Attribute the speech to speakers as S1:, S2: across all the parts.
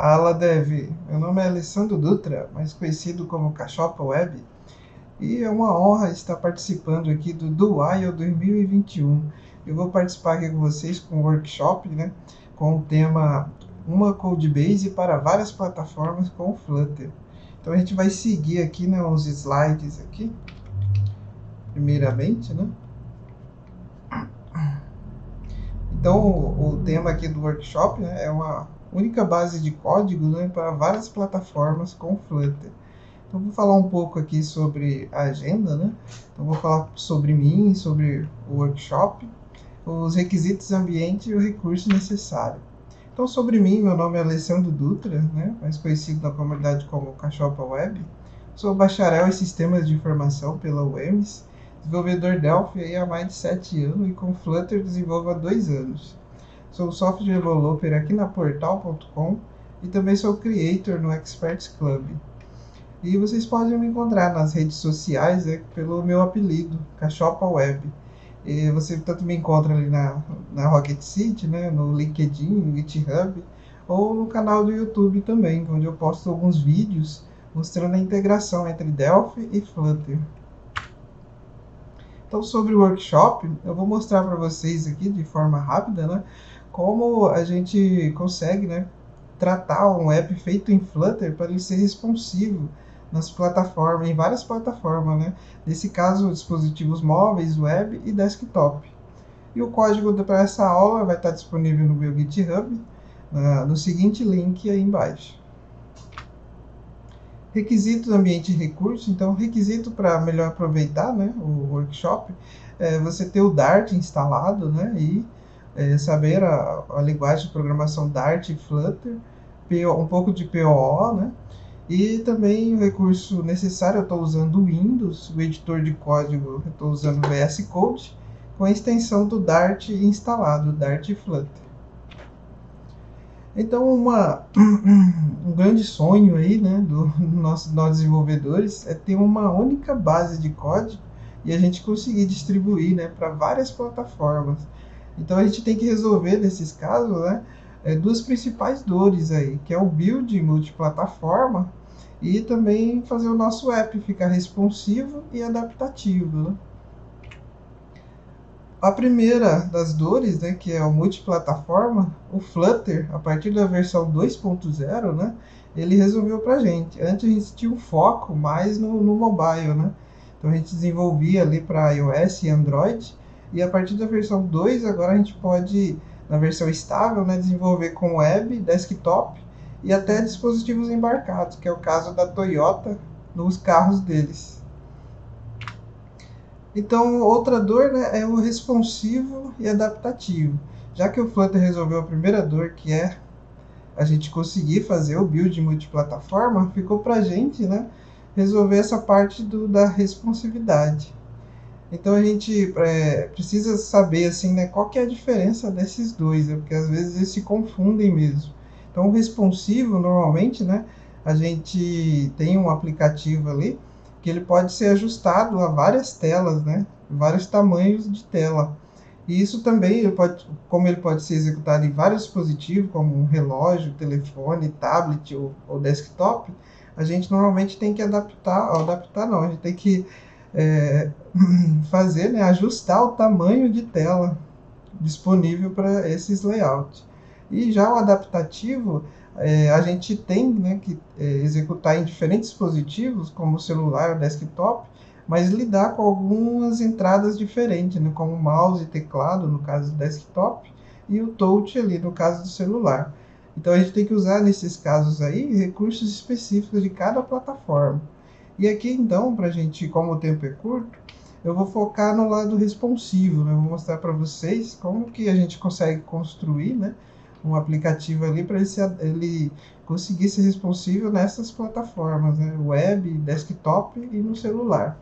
S1: Fala, Dev. Meu nome é Alessandro Dutra, mais conhecido como Cachopa Web, e é uma honra estar participando aqui do Dual 2021. Eu vou participar aqui com vocês com um workshop, né, com o tema Uma Codebase para várias plataformas com Flutter. Então a gente vai seguir aqui, né, uns slides aqui, primeiramente, né. Então o tema aqui do workshop, né, é uma única base de código, né, para várias plataformas com Flutter. Então, vou falar um pouco aqui sobre a agenda, né? Então, vou falar sobre mim, sobre o workshop, os requisitos ambiente e o recurso necessário. Então, sobre mim, meu nome é Alessandro Dutra, né? Mais conhecido na comunidade como Cachopa Web. Sou bacharel em Sistemas de Informação pela UEMS, desenvolvedor Delphi há mais de 7 anos e com Flutter desenvolvo há 2 anos. Sou software developer aqui na Portal.com e também sou creator no Experts Club. E vocês podem me encontrar nas redes sociais pelo meu apelido, Cachopa Web. E você tanto me encontra ali na Rocket City, né, no LinkedIn, no GitHub, ou no canal do YouTube também, onde eu posto alguns vídeos mostrando a integração entre Delphi e Flutter. Então, sobre o workshop, eu vou mostrar para vocês aqui de forma rápida, né, como a gente consegue, né, tratar um app feito em Flutter para ele ser responsivo nas plataformas, em várias plataformas, né? Nesse caso, dispositivos móveis, web e desktop. E o código para essa aula vai estar disponível no meu GitHub, no seguinte link aí embaixo. Requisitos, ambiente e recurso. Então, requisito para melhor aproveitar, né, o workshop é você ter o Dart instalado, né, e saber a linguagem de programação Dart e Flutter, um pouco de POO, né, e também o recurso necessário, eu estou usando o Windows, o editor de código, eu estou usando o VS Code, com a extensão do Dart instalado, Dart e Flutter. Então, um grande sonho aí, né, nós desenvolvedores é ter uma única base de código e a gente conseguir distribuir, né, para várias plataformas. Então, a gente tem que resolver, nesses casos, né, duas principais dores aí, que é o build multiplataforma e também fazer o nosso app ficar responsivo e adaptativo, né? A primeira das dores, né, que é o multiplataforma, o Flutter, a partir da versão 2.0, né, ele resolveu para a gente. Antes a gente tinha um foco mais no mobile, né? Então a gente desenvolvia ali para iOS e Android, e a partir da versão 2 agora a gente pode, na versão estável, né, desenvolver com web, desktop e até dispositivos embarcados, que é o caso da Toyota nos carros deles. Então, outra dor, né, é o responsivo e adaptativo. Já que o Flutter resolveu a primeira dor, que é a gente conseguir fazer o build multiplataforma, ficou para a gente, né, resolver essa parte da responsividade. Então a gente precisa saber assim, né, qual que é a diferença desses dois, né, porque às vezes eles se confundem mesmo. Então o responsivo, normalmente, né, a gente tem um aplicativo ali que ele pode ser ajustado a várias telas, né, vários tamanhos de tela. E isso também, como ele pode ser executado em vários dispositivos, como um relógio, telefone, tablet ou desktop, a gente normalmente tem que adaptar não, a gente tem que é, fazer, né, ajustar o tamanho de tela disponível para esses layouts. E já o adaptativo, a gente tem, né, que executar em diferentes dispositivos, como o celular, o desktop, mas lidar com algumas entradas diferentes, né, como mouse e teclado, no caso do desktop, e o touch ali, no caso do celular. Então a gente tem que usar, nesses casos aí, recursos específicos de cada plataforma. E aqui então, para a gente, como o tempo é curto, eu vou focar no lado responsivo, né? Eu vou mostrar para vocês como que a gente consegue construir, né, um aplicativo ali para ele conseguir ser responsivo nessas plataformas, né, web, desktop e no celular.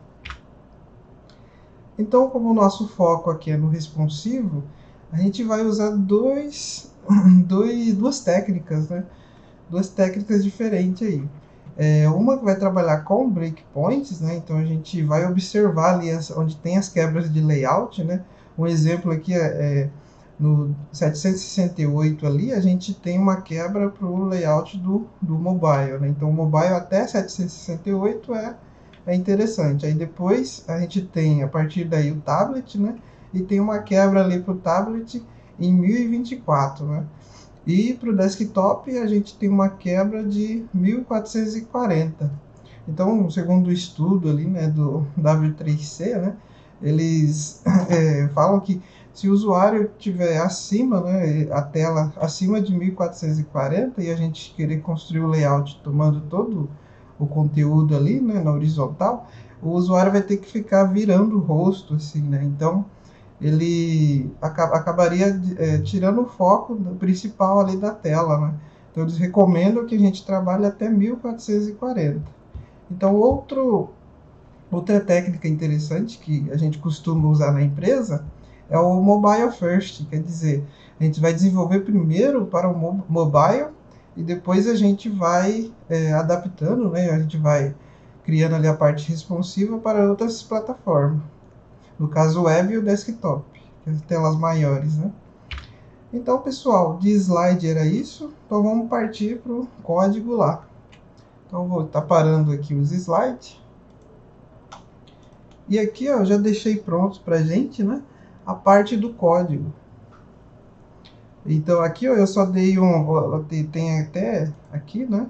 S1: Então, como o nosso foco aqui é no responsivo, a gente vai usar duas técnicas, né? Duas técnicas diferentes aí. Uma que vai trabalhar com breakpoints, né? Então a gente vai observar ali onde tem as quebras de layout, né? Um exemplo aqui no 768 ali, a gente tem uma quebra para o layout do mobile, né? Então, o mobile até 768 é interessante. Aí depois a gente tem, a partir daí, o tablet, né? E tem uma quebra ali para o tablet em 1024, né? E para o desktop a gente tem uma quebra de 1440. Então, segundo o estudo ali, né, do W3C, né, eles falam que se o usuário tiver acima, né, a tela acima de 1440 e a gente querer construir o layout tomando todo o conteúdo ali, né, na horizontal, o usuário vai ter que ficar virando o rosto, assim, né? Então, ele acabaria tirando o foco principal ali da tela, né? Então, eles recomendam que a gente trabalhe até 1440. Então, outra técnica interessante que a gente costuma usar na empresa é o mobile first, quer dizer, a gente vai desenvolver primeiro para o mobile e depois a gente vai adaptando, né? A gente vai criando ali a parte responsiva para outras plataformas. No caso, o web e o desktop, que as telas maiores, né? Então, pessoal, de slide era isso. Então, vamos partir para o código lá. Então, vou estar parando aqui os slides. E aqui, ó, já deixei pronto para a gente, né? A parte do código. Então, aqui, ó, eu só dei tem até aqui, né?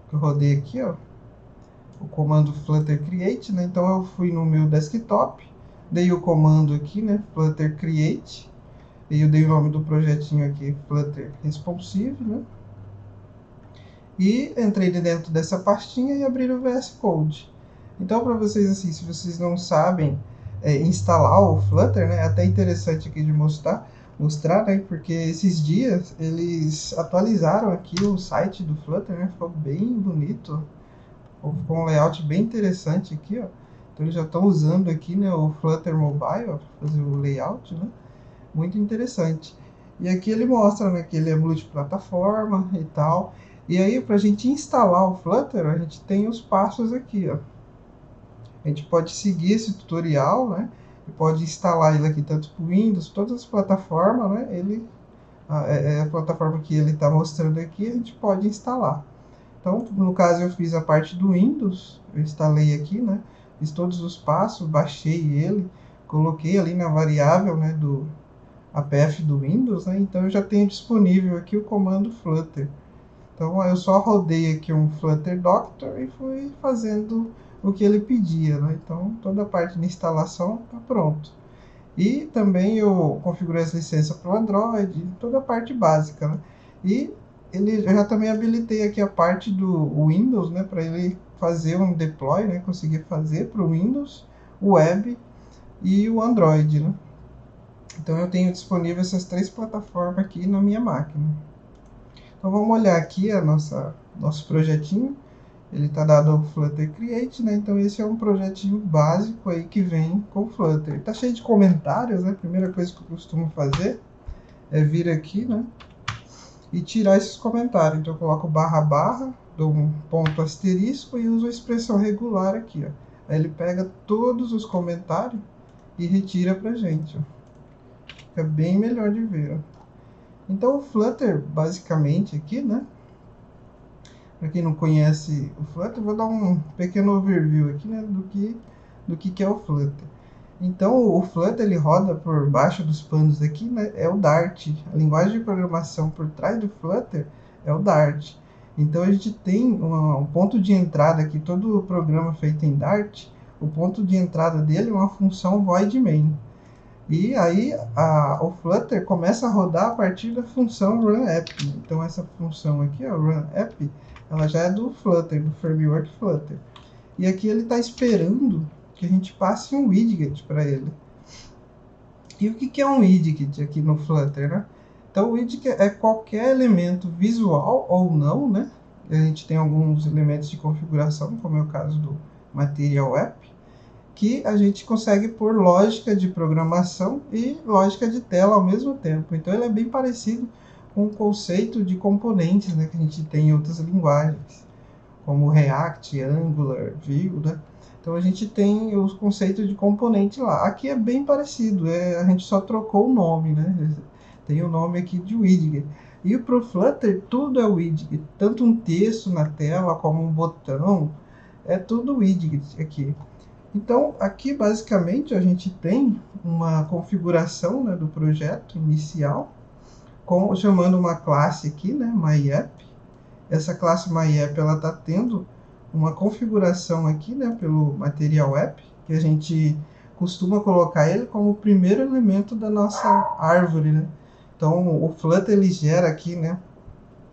S1: Que eu rodei aqui, ó. O comando Flutter Create, né? Então, eu fui no meu desktop. Dei o comando aqui, né? Flutter Create. E eu dei o nome do projetinho aqui, Flutter Responsive, né? E entrei dentro dessa pastinha e abri o VS Code. Então, para vocês, assim, se vocês não sabem instalar o Flutter, né? É até interessante aqui de mostrar, né? Porque esses dias eles atualizaram aqui o site do Flutter, né? Ficou bem bonito, ficou um layout bem interessante aqui, ó. Então, eles já estão usando aqui, né, o Flutter Mobile para fazer o layout, né? Muito interessante. E aqui ele mostra, né, que ele é multiplataforma e tal. E aí, para a gente instalar o Flutter, a gente tem os passos aqui, ó. A gente pode seguir esse tutorial, né? E pode instalar ele aqui tanto para o Windows, todas as plataformas, né? É a plataforma que ele está mostrando aqui, a gente pode instalar. Então, no caso, eu fiz a parte do Windows, eu instalei aqui, né? Fiz todos os passos, baixei ele, coloquei ali na variável, né, do APF do Windows, né? Então eu já tenho disponível aqui o comando Flutter. Então eu só rodei aqui um Flutter Doctor e fui fazendo o que ele pedia, né? Então toda a parte de instalação está pronto. E também eu configurei as licenças para o Android, toda a parte básica, né? E eu já também habilitei aqui a parte do Windows, né? Para ele fazer um deploy, né? Conseguir fazer para o Windows, o Web e o Android, né? Então eu tenho disponível essas três plataformas aqui na minha máquina. Então vamos olhar aqui nosso projetinho. Ele está dado ao Flutter Create, né? Então esse é um projetinho básico aí que vem com o Flutter. Está cheio de comentários, né? A primeira coisa que eu costumo fazer é vir aqui, né? E tirar esses comentários. Então eu coloco barra barra, dou um ponto asterisco e uso a expressão regular aqui, ó. Aí ele pega todos os comentários e retira pra gente, ó. Fica bem melhor de ver, ó. Então o Flutter, basicamente aqui, né? Para quem não conhece o Flutter, vou dar um pequeno overview aqui, né, do que é o Flutter. Então o Flutter ele roda por baixo dos panos aqui, né? É o Dart. A linguagem de programação por trás do Flutter é o Dart. Então a gente tem um ponto de entrada aqui, todo o programa feito em Dart, o ponto de entrada dele é uma função void main. E aí o Flutter começa a rodar a partir da função runApp. Então essa função aqui, ó, runApp, ela já é do Flutter, do framework Flutter. E aqui ele está esperando que a gente passe um widget para ele. E o que é um widget aqui no Flutter, né? Então o widget é qualquer elemento visual ou não, né? A gente tem alguns elementos de configuração, como é o caso do Material App, que a gente consegue pôr lógica de programação e lógica de tela ao mesmo tempo. Então ele é bem parecido com o conceito de componentes, né, que a gente tem em outras linguagens, como React, Angular, Vue, né? Então a gente tem os conceitos de componente lá. Aqui é bem parecido, a gente só trocou o nome, né? tem o nome aqui de widget. E para o Flutter, tudo é widget. Tanto um texto na tela, como um botão, é tudo widget aqui. Então, aqui basicamente a gente tem uma configuração, né, do projeto inicial, chamando uma classe aqui, né, MyApp. Essa classe MyApp ela está tendo uma configuração aqui, né, pelo Material App, que a gente costuma colocar ele como o primeiro elemento da nossa árvore, né? Então, o Flutter ele gera aqui, né,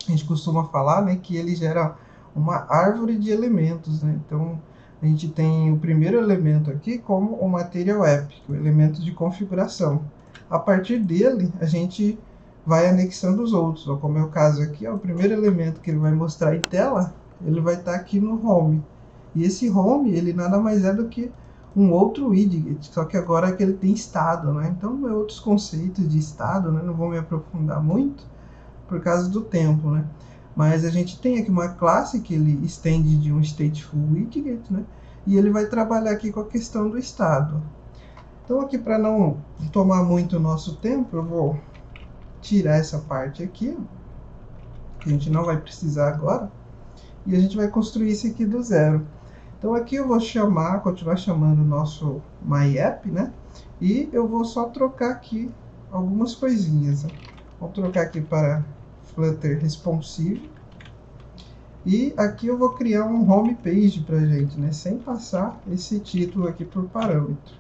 S1: a gente costuma falar, né, que ele gera uma árvore de elementos, né? Então, a gente tem o primeiro elemento aqui como o Material App, o elemento de configuração. A partir dele, a gente vai anexando os outros. Ó, como é o caso aqui, ó, o primeiro elemento que ele vai mostrar em tela, ele vai estar aqui no Home. E esse Home, ele nada mais é do que um outro widget, só que agora é que ele tem estado, né? Então, é outros conceitos de estado, né? Não vou me aprofundar muito, por causa do tempo, né? Mas a gente tem aqui uma classe que ele estende de um stateful widget, né? E ele vai trabalhar aqui com a questão do estado. Então aqui, para não tomar muito o nosso tempo, eu vou tirar essa parte aqui, que a gente não vai precisar agora, e a gente vai construir isso aqui do zero. Então aqui eu vou continuar chamando o nosso MyApp, né? E eu vou só trocar aqui algumas coisinhas, né? Vou trocar aqui para Flutter Responsive. E aqui eu vou criar um home page para a gente, né? Sem passar esse título aqui por parâmetro.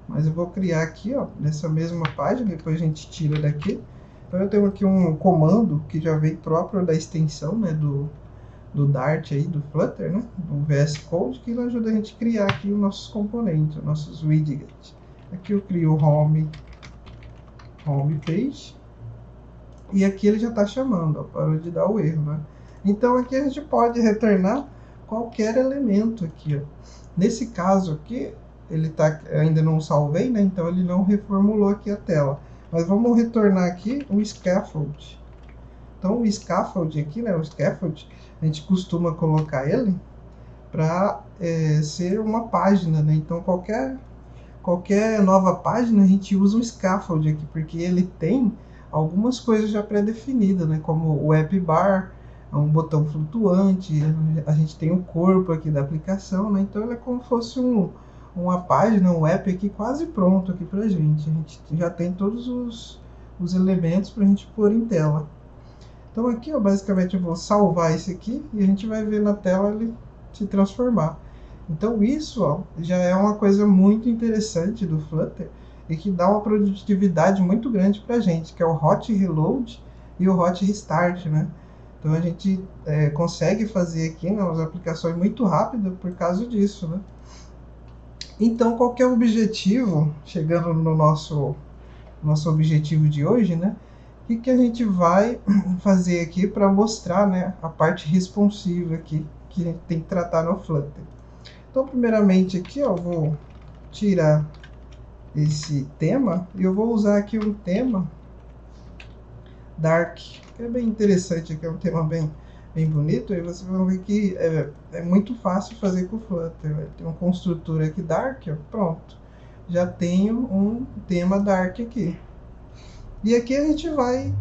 S1: Mas eu vou criar aqui, ó, nessa mesma página, depois a gente tira daqui. Então eu tenho aqui um comando que já vem próprio da extensão, né, do Dart aí, do Flutter, né, do VS Code, que ajuda a gente a criar aqui os nossos componentes, os nossos widgets. Aqui eu crio o home page. E aqui ele já está chamando, ó, parou de dar o erro, né? Então aqui a gente pode retornar qualquer elemento aqui, ó. Nesse caso aqui, ele tá, ainda não salvei, né? Então ele não reformulou aqui a tela. Mas vamos retornar aqui o scaffold. Então o scaffold aqui, né? O scaffold, a gente costuma colocar ele para ser uma página, né? Então qualquer nova página a gente usa um scaffold aqui, porque ele tem algumas coisas já pré-definidas, né? Como o app bar, um botão flutuante, a gente tem o corpo aqui da aplicação, né? Então ele é como se fosse uma página, um app aqui quase pronto aqui pra gente. A gente já tem todos os elementos para a gente pôr em tela. Então aqui, ó, basicamente eu vou salvar esse aqui e a gente vai ver na tela ele se transformar. Então isso, ó, já é uma coisa muito interessante do Flutter e que dá uma produtividade muito grande para a gente, que é o Hot Reload e o Hot Restart, né? Então a gente consegue fazer aqui, né, umas aplicações muito rápidas por causa disso, né? Então qualquer objetivo, chegando no nosso objetivo de hoje, né? O que a gente vai fazer aqui para mostrar, né, a parte responsiva aqui que a gente tem que tratar no Flutter. Então, primeiramente aqui, ó, eu vou tirar esse tema e eu vou usar aqui um tema Dark, que é bem interessante, aqui é um tema bem bonito, e vocês vão ver que é muito fácil fazer com o Flutter. Tem um construtor aqui Dark, ó, pronto. Já tenho um tema Dark aqui. E aqui a gente vai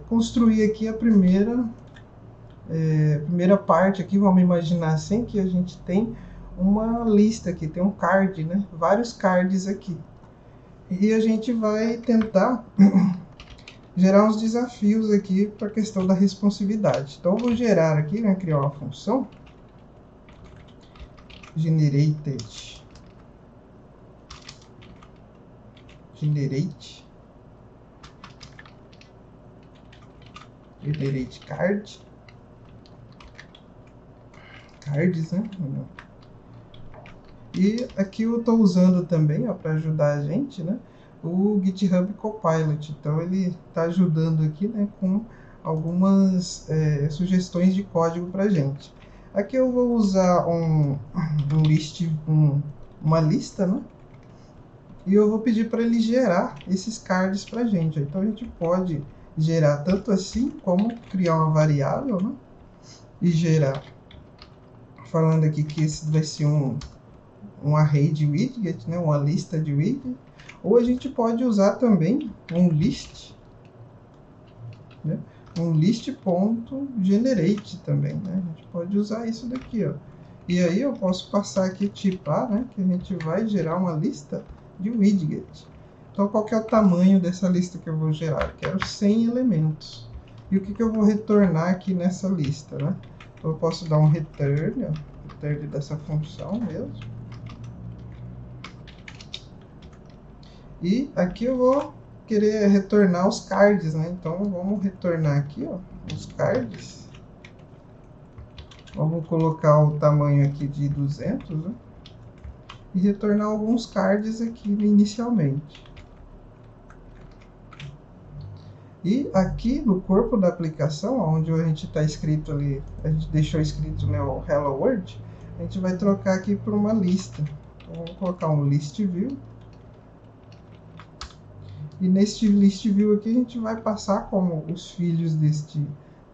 S1: construir aqui a primeira parte aqui, vamos imaginar assim, que a gente tem uma lista aqui, tem um card, né? Vários cards aqui. E a gente vai tentar gerar uns desafios aqui para a questão da responsividade. Então eu vou gerar aqui, né, criar uma função generate cards, né? E aqui eu estou usando também, para ajudar a gente, né, o GitHub Copilot. Então ele está ajudando aqui, né, com algumas sugestões de código para a gente. Aqui eu vou usar uma lista, né, e eu vou pedir para ele gerar esses cards para a gente. Então a gente pode gerar tanto assim, como criar uma variável, né, e gerar, falando aqui que esse vai ser um array de widget, né, uma lista de widget, ou a gente pode usar também um list um list.generate também, né? A gente pode usar isso daqui, ó. E aí eu posso passar aqui, tipar, né? Que a gente vai gerar uma lista de widget. Então, qual que é o tamanho dessa lista que eu vou gerar? Eu quero 100 elementos. E o que eu vou retornar aqui nessa lista, né? Então, eu posso dar um return, ó, return dessa função mesmo. E aqui eu vou querer retornar os cards, né? Então, vamos retornar aqui, ó, os cards. Vamos colocar o tamanho aqui de 200, né? E retornar alguns cards aqui inicialmente. E aqui no corpo da aplicação, onde a gente está escrito ali, a gente deixou escrito, né, o Hello World, a gente vai trocar aqui por uma lista. Então vamos colocar um list view. E neste list view aqui a gente vai passar como os filhos deste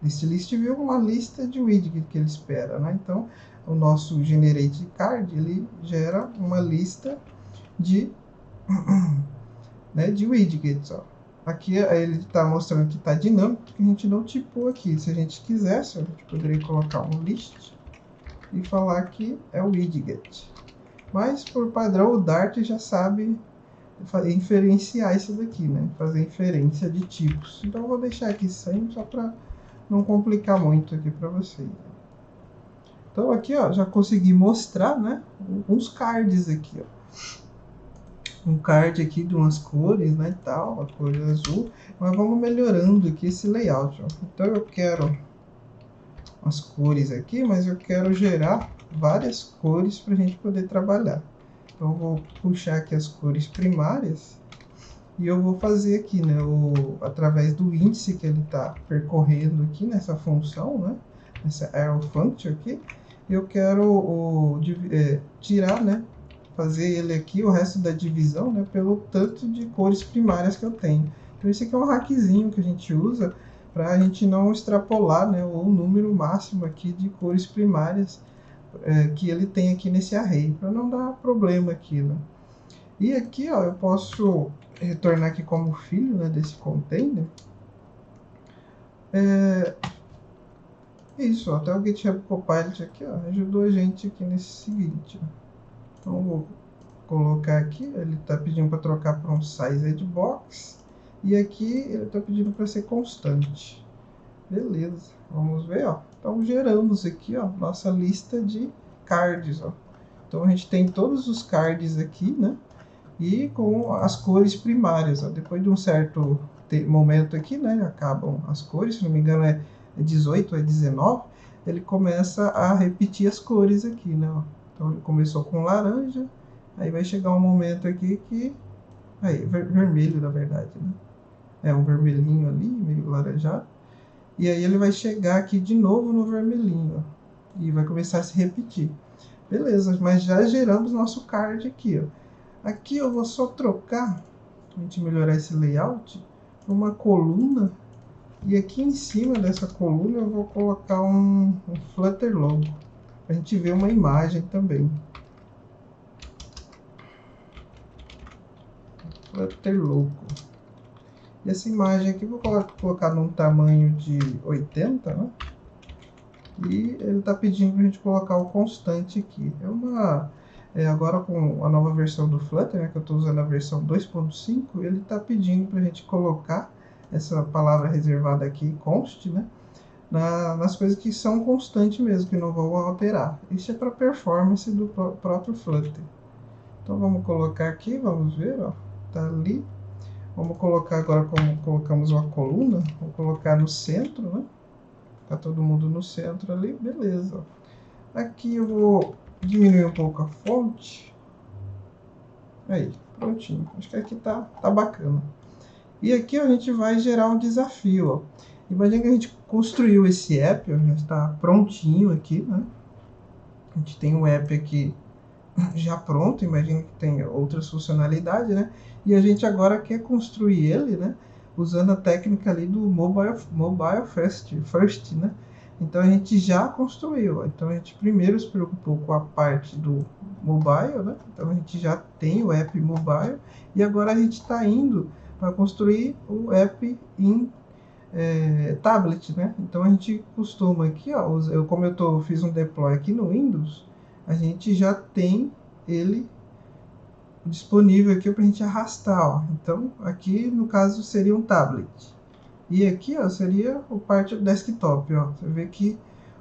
S1: list view uma lista de widget que ele espera, né? Então o nosso generate card ele gera uma lista de né, de widgets, ó. Aqui ele está mostrando que está dinâmico, que a gente não tipou aqui. Se a gente quisesse, a gente poderia colocar um list e falar que é o widget. Mas, por padrão, o Dart já sabe inferenciar isso daqui, né? Fazer inferência de tipos. Então, eu vou deixar aqui sem, só para não complicar muito aqui para vocês. Então, aqui, ó, já consegui mostrar, né, uns cards aqui, ó. Um card aqui de umas cores, né, e tal, a cor azul, mas vamos melhorando aqui esse layout, ó. Então eu quero as cores aqui, mas eu quero gerar várias cores para a gente poder trabalhar. Então eu vou puxar aqui as cores primárias e eu vou fazer aqui, né, através do índice que ele está percorrendo aqui nessa função, né, essa arrow function aqui, eu quero tirar, né, fazer ele aqui, o resto da divisão, né, pelo tanto de cores primárias que eu tenho. Então esse aqui é um hackzinho que a gente usa para a gente não extrapolar, né, o número máximo aqui de cores primárias que ele tem aqui nesse array, para não dar problema aqui, né. E aqui, ó, eu posso retornar aqui como filho, né, desse container. Isso, ó, até o GitHub Copilot aqui, ó, ajudou a gente aqui nesse seguinte, ó. Então, vou colocar aqui, ele está pedindo para trocar para um size box e aqui ele está pedindo para ser constante. Beleza, vamos ver, ó. Então geramos aqui, ó, nossa lista de cards, ó. Então a gente tem todos os cards aqui, né? E com as cores primárias, ó. Depois de um certo momento aqui, né? Acabam as cores, se não me engano é 18 ou é 19, ele começa a repetir as cores aqui, né? Ó. Então ele começou com laranja. Aí vai chegar um momento aqui que... Aí, vermelho, na verdade, né? É um vermelhinho ali, meio laranjado. E aí ele vai chegar aqui de novo no vermelhinho, ó. E vai começar a se repetir. Beleza, mas já geramos nosso card aqui, ó. Aqui eu vou só trocar, pra gente melhorar esse layout, uma coluna. E aqui em cima dessa coluna eu vou colocar um Flutter logo. Pra gente ver uma imagem também. Flutter logo. E essa imagem aqui eu vou colocar num tamanho de 80, né? E ele está pedindo para a gente colocar o constante aqui. Agora com a nova versão do Flutter, né, que eu estou usando a versão 2.5, ele está pedindo para a gente colocar essa palavra reservada aqui, const, né, nas coisas que são constantes mesmo, que não vão alterar. Isso é para performance do próprio Flutter. Então vamos colocar aqui, vamos ver, ó, tá ali. Vamos colocar agora, como colocamos uma coluna, vou colocar no centro, né? Tá todo mundo no centro ali, beleza. Aqui eu vou diminuir um pouco a fonte. Aí, prontinho. Acho que aqui tá bacana. E aqui a gente vai gerar um desafio, ó. Imagina que a gente construiu esse app, ó, já está prontinho aqui, né? A gente tem um app aqui já pronto, imagino que tem outras funcionalidades, né? E a gente agora quer construir ele, né? Usando a técnica ali do mobile first, né? Então a gente já construiu. Então a gente primeiro se preocupou com a parte do mobile, né? Então a gente já tem o app mobile e agora a gente está indo para construir o app tablet, né? Então a gente costuma aqui, ó, como eu fiz um deploy aqui no Windows, a gente já tem ele disponível aqui para a gente arrastar, ó. Então aqui no caso seria um tablet e aqui, ó, seria o parte do desktop, ó. Você vê que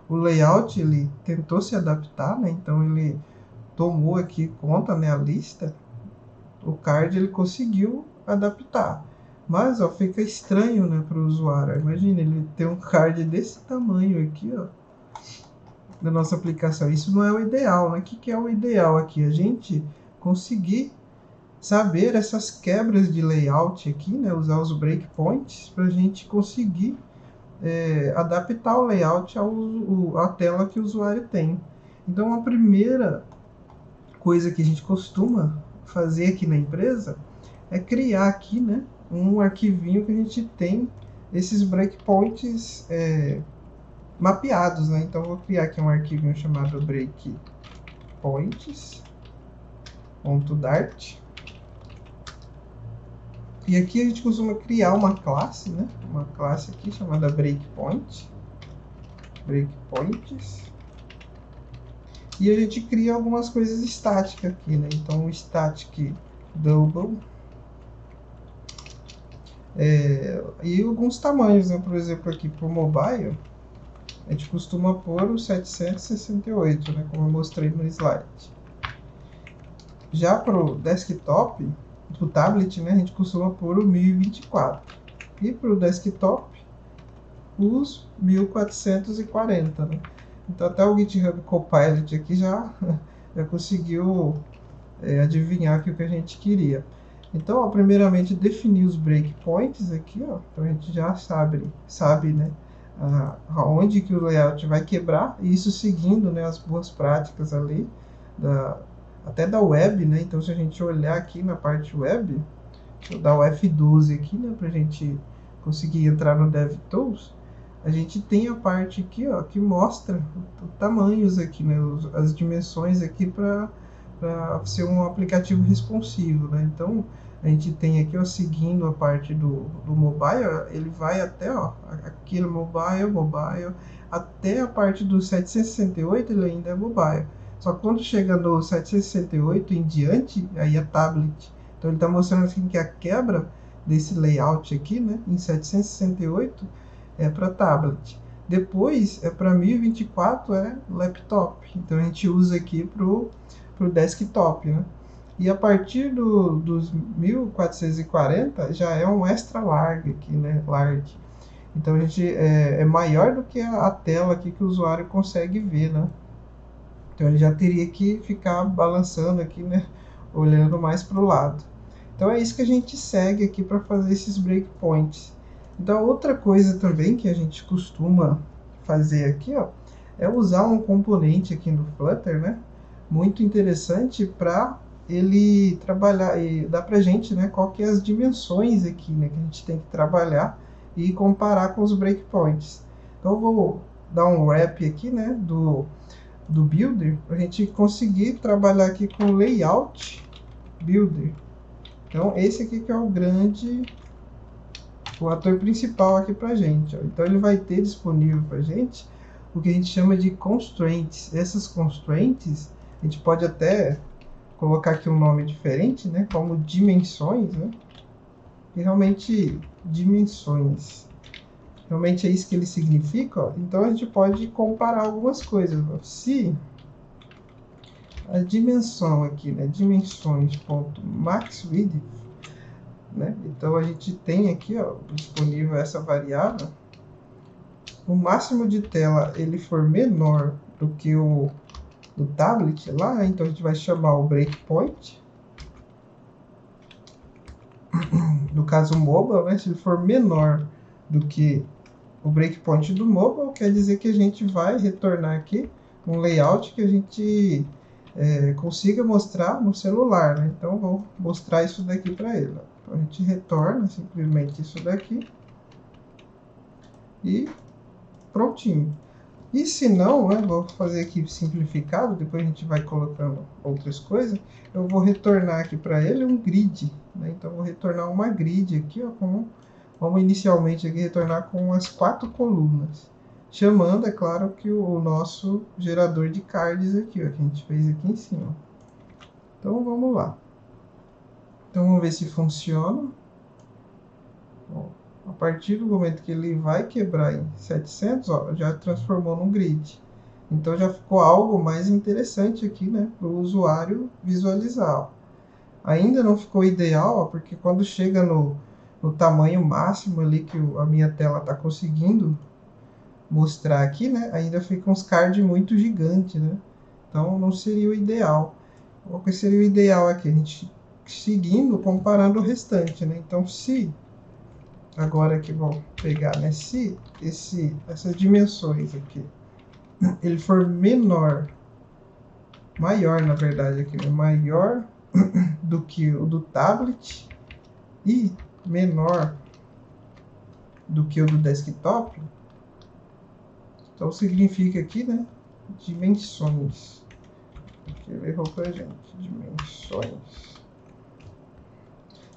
S1: o layout ele tentou se adaptar, né? Então ele tomou aqui conta, né, a lista. O card ele conseguiu adaptar, mas ó, fica estranho, né, para o usuário. Imagina ele ter um card desse tamanho aqui, ó, da nossa aplicação. Isso não é o ideal, né? O que é o ideal aqui? A gente conseguir saber essas quebras de layout aqui, né? Usar os breakpoints para a gente conseguir adaptar o layout à tela que o usuário tem. Então a primeira coisa que a gente costuma fazer aqui na empresa é criar aqui, né, um arquivinho que a gente tem esses breakpoints mapeados, né? Então vou criar aqui um arquivinho chamado breakpoints.dart. E aqui a gente costuma criar uma classe, né? Uma classe aqui chamada breakpoints. E a gente cria algumas coisas estáticas aqui, né? Então o static double e alguns tamanhos, né? Por exemplo, aqui para o mobile, a gente costuma pôr o 768, né? Como eu mostrei no slide. Já para o desktop, para o tablet, né? A gente costuma pôr o 1024. E para o desktop, os 1440, né? Então até o GitHub Copilot aqui já conseguiu adivinhar aqui o que a gente queria. Então, ó, primeiramente definir os breakpoints aqui, ó. Então a gente já sabe, né, aonde que o layout vai quebrar, e isso seguindo, né, as boas práticas ali até da web, né? Então se a gente olhar aqui na parte web, deixa eu dar o F12 aqui, né, para a gente conseguir entrar no DevTools. A gente tem a parte aqui, ó, que mostra os tamanhos aqui, né, as dimensões aqui para ser um aplicativo responsivo, né? Então a gente tem aqui, ó, seguindo a parte do mobile, ele vai até, ó, aqui no mobile, até a parte do 768 ele ainda é mobile. Só que quando chega no 768 em diante, aí é tablet. Então ele está mostrando assim que a quebra desse layout aqui, né, em 768 é para tablet. Depois é para 1024 é laptop. Então a gente usa aqui para o desktop, né? E a partir dos 1440 já é um extra large aqui, né? Large. Então a gente é maior do que a tela aqui que o usuário consegue ver, né? Então ele já teria que ficar balançando aqui, né? Olhando mais para o lado. Então é isso que a gente segue aqui para fazer esses breakpoints. Então outra coisa também que a gente costuma fazer aqui, ó, é usar um componente aqui no Flutter, né? Muito interessante para ele trabalhar e dar para a gente, né, qual que é as dimensões aqui, né, que a gente tem que trabalhar e comparar com os breakpoints. Então eu vou dar um wrap aqui, né, do builder para a gente conseguir trabalhar aqui com layout builder. Então esse aqui que é o ator principal aqui para a gente, ó. Então ele vai ter disponível para a gente o que a gente chama de constraints. Essas constraints a gente pode até colocar aqui um nome diferente, né, como dimensões, né, e realmente dimensões, realmente é isso que ele significa, ó. Então a gente pode comparar algumas coisas, ó. Se a dimensão aqui, né, dimensões.maxWidth, né, então a gente tem aqui, ó, disponível essa variável, o máximo de tela ele for menor do que o tablet lá, então a gente vai chamar o breakpoint. No caso mobile, né, se ele for menor do que o breakpoint do mobile, quer dizer que a gente vai retornar aqui um layout que a gente consiga mostrar no celular, né? Então vou mostrar isso daqui para ele. Então, a gente retorna simplesmente isso daqui e prontinho. E se não, né, vou fazer aqui simplificado, depois a gente vai colocando outras coisas, eu vou retornar aqui para ele um grid, né? Então vou retornar uma grid aqui, ó, com Vamos inicialmente aqui retornar com as 4 colunas. Chamando, é claro, que o nosso gerador de cards aqui, ó, que a gente fez aqui em cima. Então vamos lá. Então vamos ver se funciona. Bom, a partir do momento que ele vai quebrar em 700, ó, já transformou num grid. Então já ficou algo mais interessante aqui, né, para o usuário visualizar. Ó. Ainda não ficou ideal, ó, porque quando chega no tamanho máximo ali que a minha tela está conseguindo mostrar aqui, né, ainda fica uns cards muito gigantes, né? Então não seria o ideal. O que seria o ideal aqui? A gente seguindo, comparando o restante, né? Então se agora que vou pegar, né, se essas dimensões aqui, ele for maior na verdade aqui, né, maior do que o do tablet e menor do que o do desktop, então significa aqui, né, dimensões. Aqui ele errou pra gente, dimensões.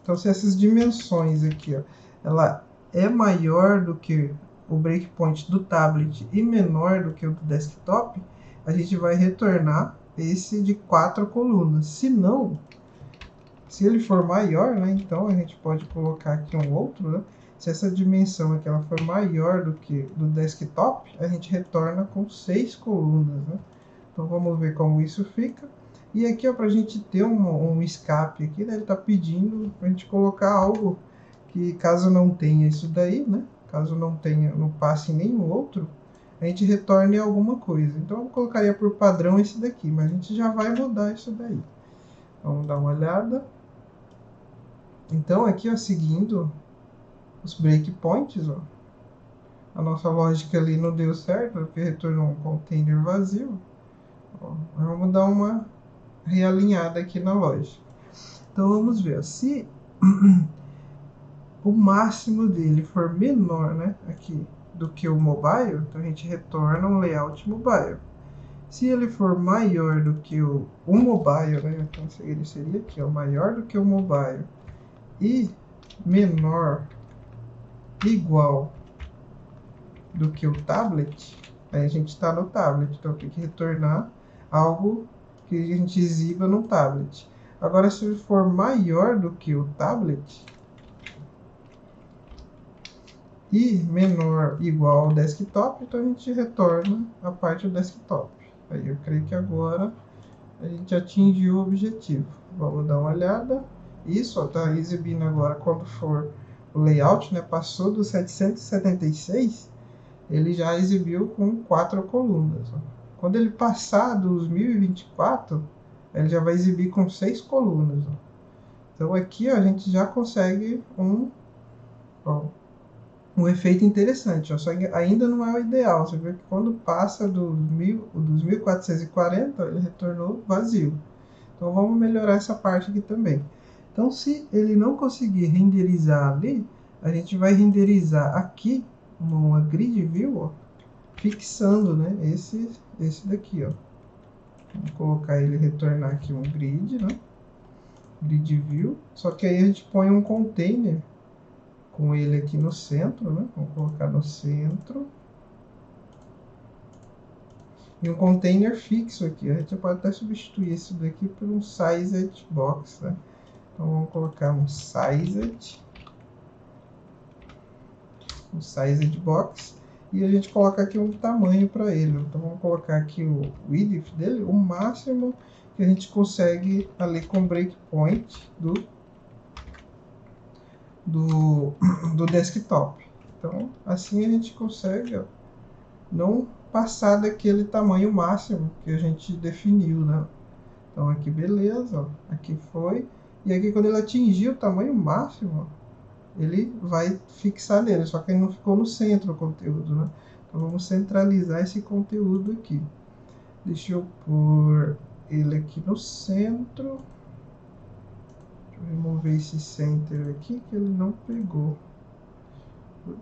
S1: Então se essas dimensões aqui, ó, ela é maior do que o breakpoint do tablet e menor do que o do desktop, a gente vai retornar esse de 4 colunas. Se não, se ele for maior, né, então a gente pode colocar aqui um outro, né? Se essa dimensão aqui ela for maior do que do desktop, a gente retorna com 6 colunas, né? Então vamos ver como isso fica. E aqui, para a gente ter um escape aqui, né, ele está pedindo para a gente colocar algo que, caso não tenha isso daí, né, caso não tenha, não passe nenhum outro, a gente retorne alguma coisa. Então eu colocaria por padrão esse daqui, mas a gente já vai mudar isso daí. Vamos dar uma olhada. Então aqui, ó, seguindo os breakpoints, ó, a nossa lógica ali não deu certo, porque retornou um container vazio. Ó, vamos dar uma realinhada aqui na lógica. Então vamos ver, se o máximo dele for menor, né, aqui, do que o mobile, então a gente retorna um layout mobile. Se ele for maior do que o mobile, né, então ele seria aqui, ó, maior do que o mobile e menor igual do que o tablet, aí a gente está no tablet, então tem que retornar algo que a gente exiba no tablet. Agora, se ele for maior do que o tablet e menor igual ao desktop, então a gente retorna a parte do desktop. Aí eu creio que agora a gente atingiu o objetivo. Vamos dar uma olhada. Isso está exibindo agora quando for o layout, né? Passou dos 776, ele já exibiu com 4 colunas. Ó. Quando ele passar dos 1024, ele já vai exibir com 6 colunas. Ó. Então aqui, ó, a gente já consegue um efeito interessante. Ó. Só que ainda não é o ideal. Você vê que quando passa dos 1440, ele retornou vazio. Então vamos melhorar essa parte aqui também. Então se ele não conseguir renderizar ali, a gente vai renderizar aqui uma grid view, ó, fixando, né, esse daqui, ó. Vamos colocar ele, retornar aqui um grid, né, grid view, só que aí a gente põe um container com ele aqui no centro, né, vamos colocar no centro, e um container fixo aqui, a gente pode até substituir isso daqui por um sized box, né, então vamos colocar um sized box, e a gente coloca aqui um tamanho para ele. Então vamos colocar aqui o width dele, o máximo que a gente consegue ali com breakpoint do desktop. Então assim a gente consegue, ó, não passar daquele tamanho máximo que a gente definiu, né? Então aqui beleza, ó, aqui foi, e aqui quando ele atingir o tamanho máximo, ó, ele vai fixar nele, só que ele não ficou no centro o conteúdo, né? Então vamos centralizar esse conteúdo aqui. Deixa eu pôr ele aqui no centro. Deixa eu remover esse center aqui que ele não pegou.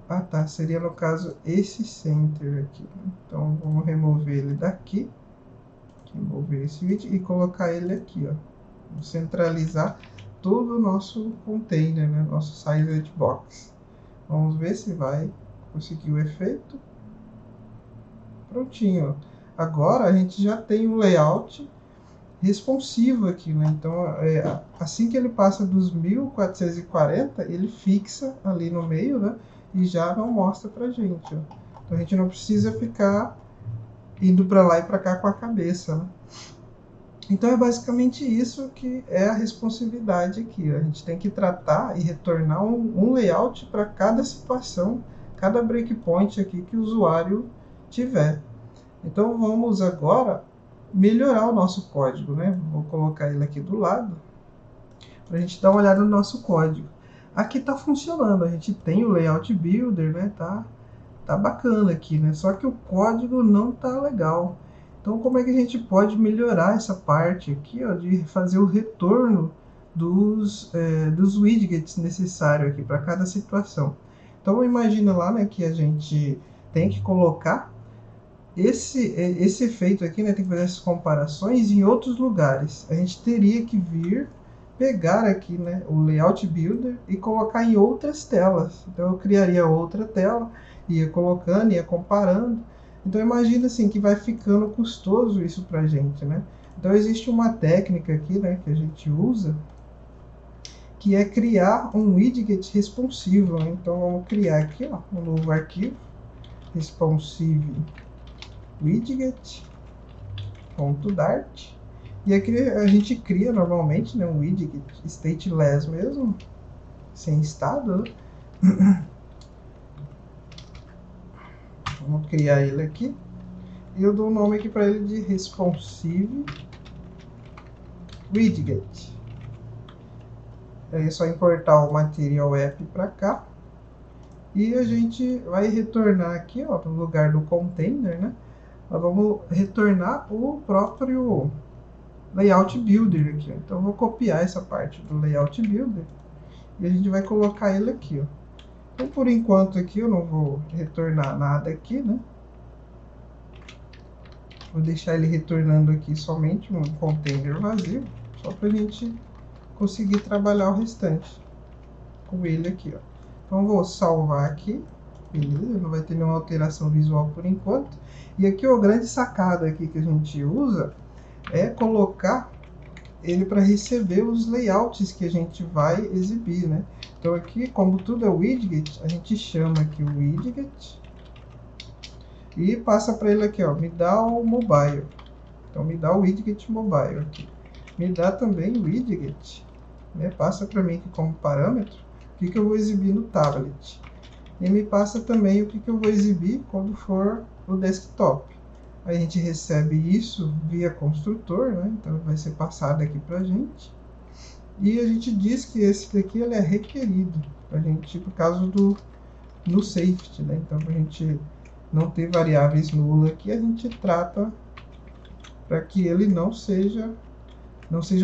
S1: Ah tá, seria no caso esse center aqui. Então vamos remover ele daqui. Remover esse vídeo e colocar ele aqui, ó. Vamos centralizar todo o nosso container, né? Nosso sized box. Vamos ver se vai conseguir o efeito. Prontinho. Agora a gente já tem um layout responsivo aqui, né? Então, assim que ele passa dos 1440, ele fixa ali no meio, né? E já não mostra pra gente, ó. Então a gente não precisa ficar indo para lá e para cá com a cabeça, né? Então é basicamente isso que é a responsividade aqui. A gente tem que tratar e retornar um layout para cada situação, cada breakpoint aqui que o usuário tiver. Então vamos agora melhorar o nosso código, né? Vou colocar ele aqui do lado para a gente dar uma olhada no nosso código. Aqui está funcionando, a gente tem o layout builder, né? Tá bacana aqui, né? Só que o código não tá legal. Então como é que a gente pode melhorar essa parte aqui, ó, de fazer o retorno dos widgets necessários aqui para cada situação? Então imagina lá, né, que a gente tem que colocar esse efeito aqui, né, tem que fazer essas comparações em outros lugares. A gente teria que vir pegar aqui, né, o Layout Builder e colocar em outras telas. Então eu criaria outra tela, ia colocando, ia comparando. Então imagina assim que vai ficando custoso isso pra gente, né? Então existe uma técnica aqui, né, que a gente usa, que é criar um widget responsivo, né? Então vamos criar aqui, ó, um novo arquivo, responsive widget.dart, e aqui a gente cria normalmente, né, um widget stateless mesmo, sem estado, né? Vamos criar ele aqui e eu dou o nome aqui para ele de responsive widget. É só importar o material app para cá e a gente vai retornar aqui, ó, no lugar do container, né? Nós vamos retornar o próprio Layout Builder aqui, ó. Então eu vou copiar essa parte do Layout Builder e a gente vai colocar ele aqui, ó. Então por enquanto aqui eu não vou retornar nada aqui, né? Vou deixar ele retornando aqui somente um container vazio, só para a gente conseguir trabalhar o restante com ele aqui, ó. Então vou salvar aqui, beleza? Não vai ter nenhuma alteração visual por enquanto. E aqui o grande sacada aqui que a gente usa é colocar ele para receber os layouts que a gente vai exibir, né? Então aqui, como tudo é widget, a gente chama aqui o widget e passa para ele aqui, ó, me dá o mobile. Então me dá o widget mobile aqui. Me dá também o widget, né? Passa para mim aqui como parâmetro o que eu vou exibir no tablet. E me passa também o que eu vou exibir quando for o desktop. A gente recebe isso via construtor, né? Então vai ser passado aqui para a gente. E a gente diz que esse daqui ele é requerido para a gente, por causa do no safety, né? Então para a gente não ter variáveis nulas aqui, a gente trata para que ele não seja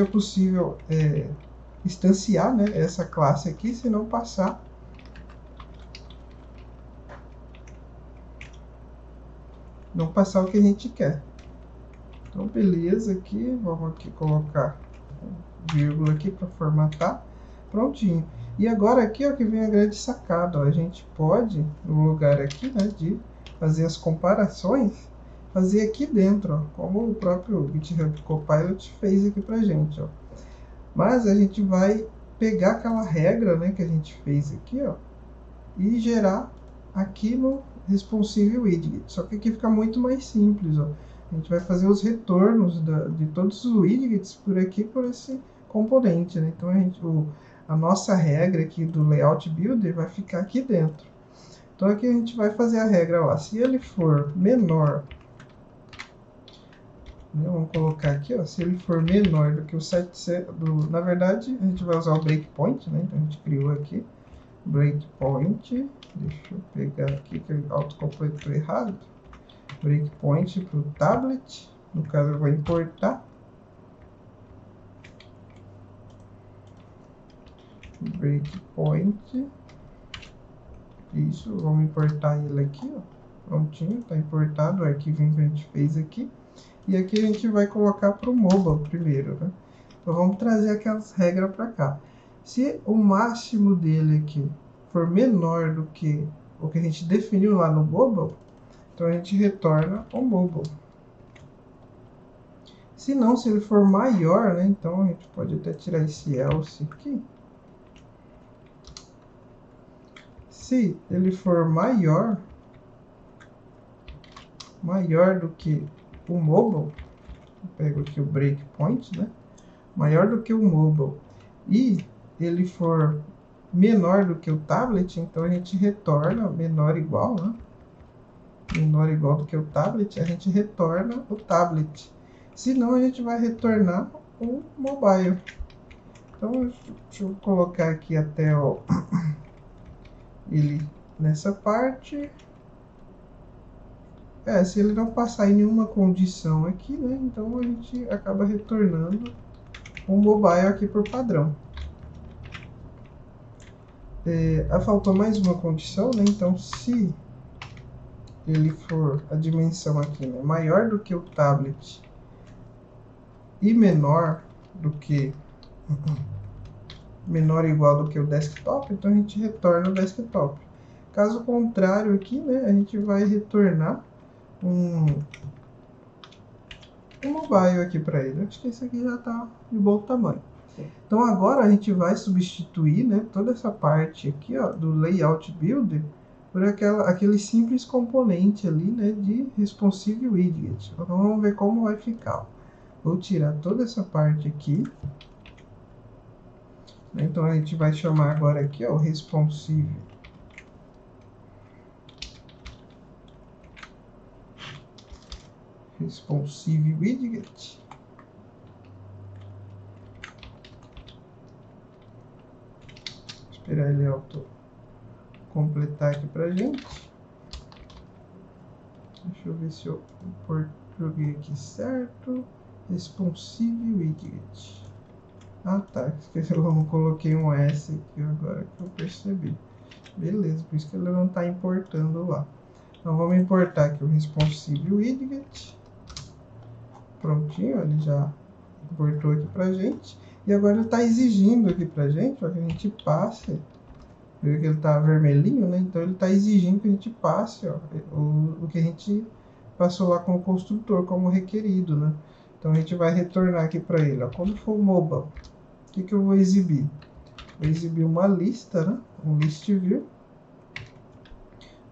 S1: possível instanciar, né, essa classe aqui, se não passar o que a gente quer. Então beleza, aqui vamos aqui colocar vírgula aqui para formatar, prontinho. E agora aqui, ó, que vem a grande sacada, ó, a gente pode, no lugar aqui, né, de fazer as comparações, fazer aqui dentro, ó, como o próprio GitHub Copilot fez aqui pra gente, ó. Mas a gente vai pegar aquela regra, né, que a gente fez aqui, ó, e gerar aqui no responsive widget. Só que aqui fica muito mais simples, ó. A gente vai fazer os retornos de todos os widgets por aqui, por esse componente, né? Então a nossa regra aqui do Layout Builder vai ficar aqui dentro. Então aqui a gente vai fazer a regra lá. Se ele for menor, né, vamos colocar aqui, ó, se ele for menor do que o 700, na verdade a gente vai usar o breakpoint, né? Então a gente criou aqui breakpoint, deixa eu pegar aqui que ele autocompletou errado, breakpoint para o tablet, no caso eu vou importar breakpoint, isso, vamos importar ele aqui, ó, prontinho, está importado o arquivinho que a gente fez aqui, e aqui a gente vai colocar para o mobile primeiro, né? Então vamos trazer aquelas regras para cá. Se o máximo dele aqui for menor do que o que a gente definiu lá no mobile, então a gente retorna o mobile. Se não, se ele for maior, né, então a gente pode até tirar esse else aqui. Se ele for maior do que o mobile, eu pego aqui o breakpoint, né, maior do que o mobile, e ele for menor do que o tablet, então a gente retorna menor ou igual, né? Menor ou igual do que o tablet, a gente retorna o tablet. Se não, a gente vai retornar o mobile. Então, deixa eu colocar aqui até ó, ele nessa parte. Se ele não passar em nenhuma condição aqui, né? Então a gente acaba retornando um mobile aqui por padrão. Faltou mais uma condição, né? Então, se ele for a dimensão aqui, né, maior do que o tablet e menor ou igual do que o desktop, então a gente retorna o desktop. Caso contrário aqui, né, a gente vai retornar um mobile aqui para ele. Acho que esse aqui já está de bom tamanho. Então agora a gente vai substituir, né, toda essa parte aqui, ó, do layout builder por aquele simples componente ali, né, de responsive widget. Então vamos ver como vai ficar. Vou tirar toda essa parte aqui. Então a gente vai chamar agora aqui, ó, responsive widget. Esperar ele auto completar aqui pra gente. Deixa eu ver se eu joguei aqui certo. Responsive widget. Ah tá, esqueci, eu não coloquei um S aqui agora que eu percebi. Beleza, por isso que ele não está importando lá. Então vamos importar aqui o responsive widget. Prontinho, ele já importou aqui pra gente. E agora ele está exigindo aqui pra gente, ó, que a gente passe. Viu que ele está vermelhinho, né? Então ele está exigindo que a gente passe, ó, o que a gente passou lá com o construtor como requerido, né? Então a gente vai retornar aqui para ele, ó, quando for mobile, o que eu vou exibir? Vou exibir uma lista, né? Um list view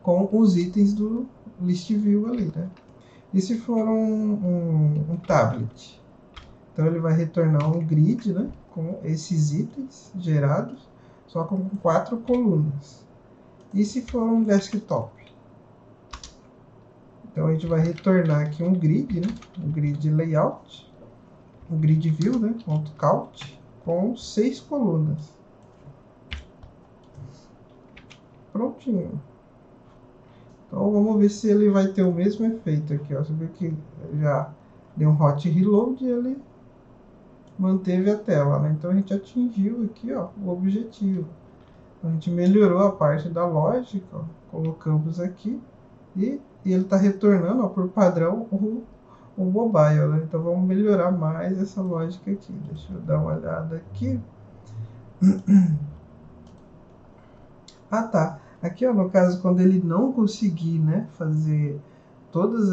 S1: com os itens do list view ali, né? E se for um tablet? Então ele vai retornar um grid, né, com esses itens gerados, só com 4 colunas. E se for um desktop? Então a gente vai retornar aqui um grid, né, um grid layout, um grid view, né, .count, com 6 colunas. Prontinho. Então vamos ver se ele vai ter o mesmo efeito aqui, ó. Você vê que já deu um hot reload e ele manteve a tela, né? Então a gente atingiu aqui, ó, o objetivo. A gente melhorou a parte da lógica, ó, colocamos aqui e ele está retornando, ó, por padrão o mobile, né? Então vamos melhorar mais essa lógica aqui. Deixa eu dar uma olhada aqui. Ah, tá. Aqui, ó, no caso, quando ele não conseguir, né, fazer todas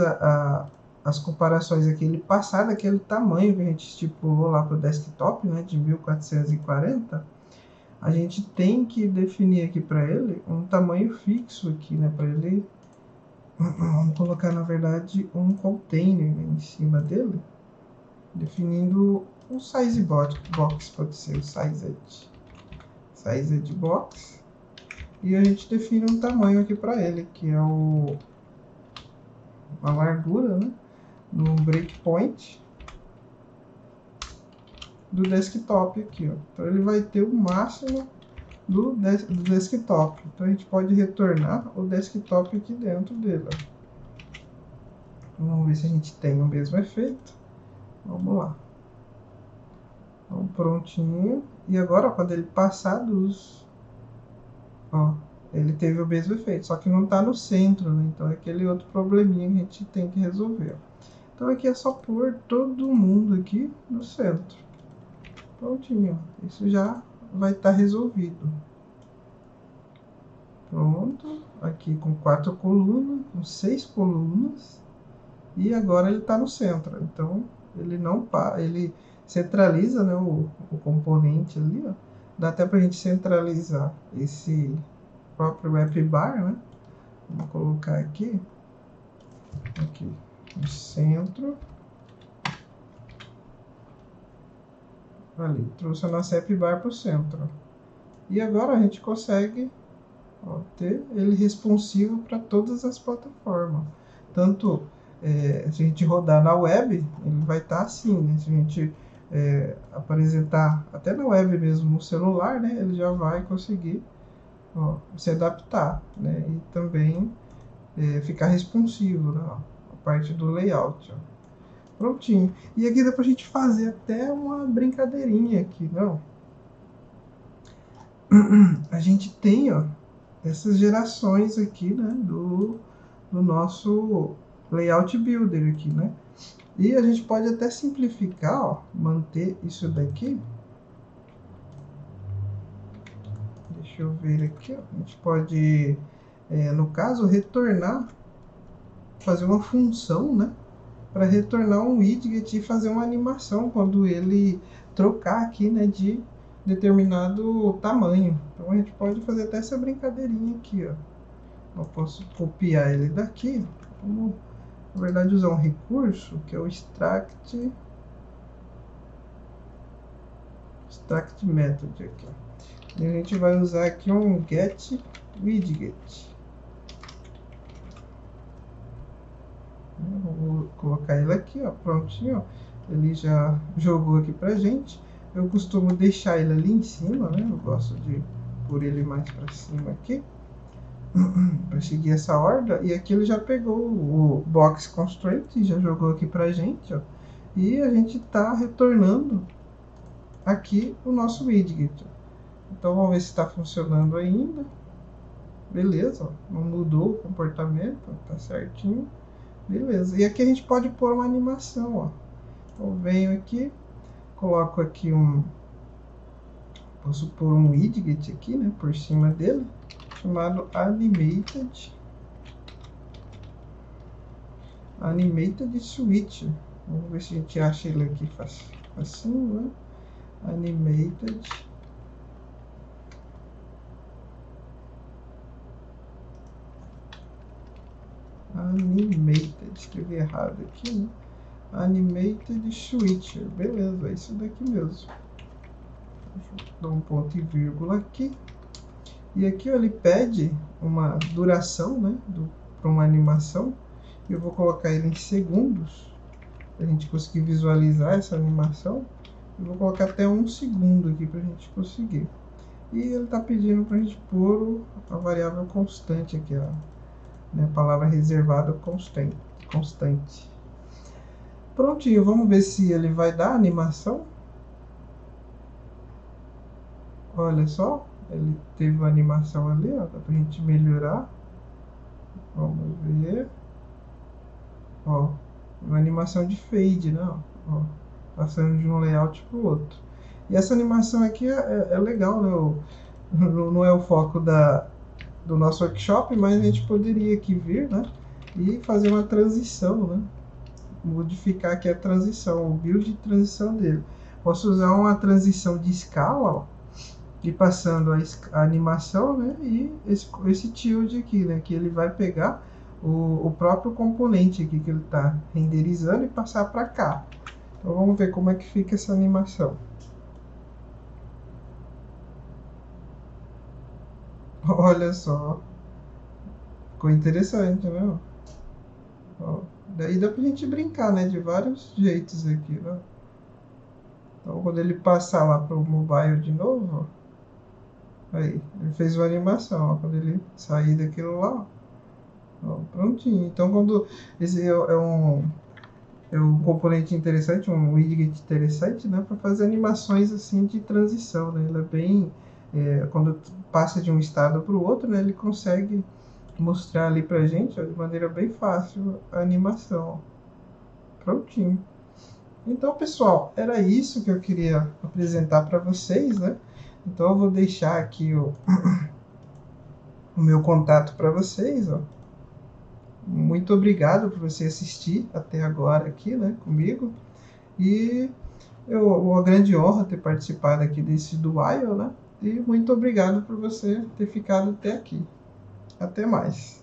S1: as comparações aqui, ele passar daquele tamanho que a gente estipulou lá para o desktop, né, de 1440, a gente tem que definir aqui para ele um tamanho fixo aqui, né, para ele, vamos colocar na verdade um container, né, em cima dele, definindo um size box, pode ser o sized box, e a gente define um tamanho aqui para ele, que é a largura, né, no breakpoint do desktop aqui, ó. Então ele vai ter o máximo do desktop. Então a gente pode retornar o desktop aqui dentro dele, ó. Vamos ver se a gente tem o mesmo efeito. Vamos lá. Então prontinho. E agora, ó, quando ele passar dos... Ó, ele teve o mesmo efeito, só que não está no centro, né? Então é aquele outro probleminha que a gente tem que resolver. Então aqui é só pôr todo mundo aqui no centro. Prontinho, isso já vai estar resolvido. Pronto, aqui com 4 colunas, com 6 colunas, e agora ele está no centro. Então ele não ele centraliza, né, o componente ali, ó. Dá até para a gente centralizar esse próprio app bar, né? Vou colocar aqui no centro. Ali, trouxe a nossa app bar para o centro. E agora a gente consegue, ó, ter ele responsivo para todas as plataformas. Tanto se a gente rodar na web, ele vai estar assim, né? Se a gente apresentar até na web mesmo, no celular, né? Ele já vai conseguir, ó, se adaptar, né? E também ficar responsivo, né? A parte do layout, ó. Prontinho. E aqui dá pra gente fazer até uma brincadeirinha aqui, não? A gente tem, ó, essas gerações aqui, né, do nosso layout builder aqui, né? E a gente pode até simplificar, ó, manter isso daqui. Deixa eu ver aqui, ó. A gente pode, no caso, retornar, fazer uma função, né, para retornar um widget e fazer uma animação quando ele trocar aqui, né, de determinado tamanho. Então a gente pode fazer até essa brincadeirinha aqui, ó. Eu posso copiar ele daqui, vamos, na verdade, usar um recurso que é o extract method aqui. E a gente vai usar aqui um get widget. Vou colocar ele aqui, ó, prontinho, ó. Ele já jogou aqui pra gente. Eu costumo deixar ele ali em cima, né? Eu gosto de pôr ele mais para cima aqui, para seguir essa ordem. E aqui ele já pegou o box constraint e já jogou aqui pra gente, ó. E a gente está retornando aqui o nosso widget. Então vamos ver se está funcionando ainda. Beleza, ó, não mudou o comportamento, tá certinho. Beleza, e aqui a gente pode pôr uma animação, ó. Então venho aqui, coloco aqui posso pôr um widget aqui, né, por cima dele, chamado animated switch. Vamos ver se a gente acha ele aqui facinho, né? Animated escrevi errado aqui, né? Animated switcher, beleza, é isso daqui mesmo. Deixa eu dar um ponto e vírgula aqui. E aqui ele pede uma duração, né, para uma animação. Eu vou colocar ele em segundos, para a gente conseguir visualizar essa animação. Eu vou colocar até 1 segundo aqui para a gente conseguir. E ele está pedindo para a gente pôr a variável constante aqui, ó, né, a palavra reservada constante. Prontinho, vamos ver se ele vai dar animação. Olha só, ele teve uma animação ali, ó, dá pra gente melhorar. Vamos ver. Ó, uma animação de fade, né? Ó, passando de um layout para o outro. E essa animação aqui é legal, né? Não é o foco do nosso workshop, mas a gente poderia aqui vir, né, e fazer uma transição, né? Modificar aqui a transição, o build de transição dele. Posso usar uma transição de escala, ó, e passando a animação, né, e esse tilt aqui, né, que ele vai pegar o próprio componente aqui que ele está renderizando e passar para cá. Então vamos ver como é que fica essa animação. Olha só, ficou interessante, né? Ó, daí dá pra gente brincar, né, de vários jeitos aqui, né? Então quando ele passar lá pro mobile de novo, ó, aí, ele fez uma animação, ó, quando ele sair daquilo lá, ó, prontinho. Então quando esse é um componente interessante, um widget interessante, né, para fazer animações assim de transição, né? Ele é bem, quando passa de um estado para o outro, né, ele consegue mostrar ali pra gente, ó, de maneira bem fácil a animação. Prontinho. Então, pessoal, era isso que eu queria apresentar para vocês, né? Então eu vou deixar aqui o meu contato para vocês, ó. Muito obrigado por você assistir até agora aqui, né, comigo. E uma grande honra ter participado aqui desse dual, né? E muito obrigado por você ter ficado até aqui. Até mais.